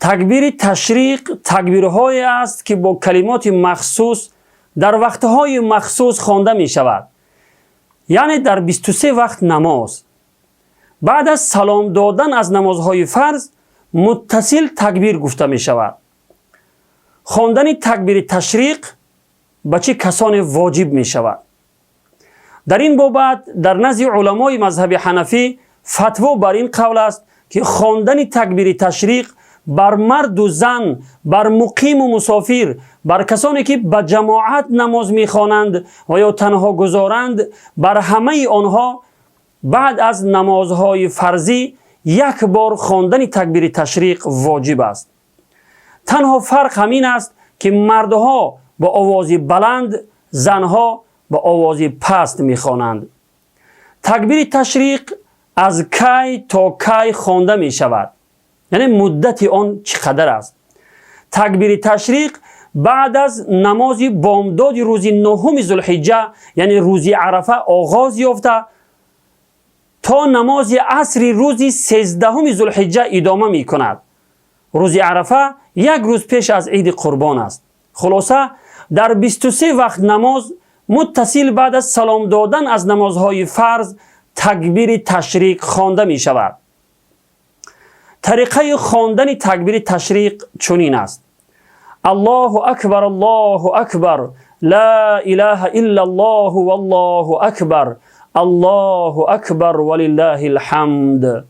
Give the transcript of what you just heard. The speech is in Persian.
تکبیر تشریق تکبیرهایی است که با کلمات مخصوص در وقتهای مخصوص خوانده می شود. یعنی در 23 وقت نماز. بعد از سلام دادن از نمازهای فرض متصل تکبیر گفته می شود. خواندن تکبیر تشریق به چه کسان واجب می شود؟ در این بابت در نزد علمای مذهب حنفی فتوا بر این قول است که خواندن تکبیر تشریق بر مرد و زن، بر مقیم و مسافر، بر کسانی که به جماعت نماز می‌خوانند و یا تنها گذارند، بر همه آنها بعد از نمازهای فرضی یک بار خواندن تکبیر تشریق واجب است. تنها فرق همین است که مردها با آواز بلند، زنها با آواز پست می‌خوانند. تکبیر تشریق از کی تا کی خوانده می شود؟ یعنی مدت آن چقدر است؟ تکبیر تشریق بعد از نماز بامداد روز 9 ذوالحجه یعنی روز عرفه آغاز یافته تا نماز عصر روز 13 ذوالحجه ادامه می کند. روز عرفه یک روز پیش از عید قربان است. خلاصه در 23 وقت نماز متصل بعد از سلام دادن از نمازهای فرض تکبیر تشریق خوانده می شود. طریقه خواندن تکبیر تشریق چنین است: الله اکبر الله اکبر لا اله الا الله والله اکبر الله اکبر ولله الحمد.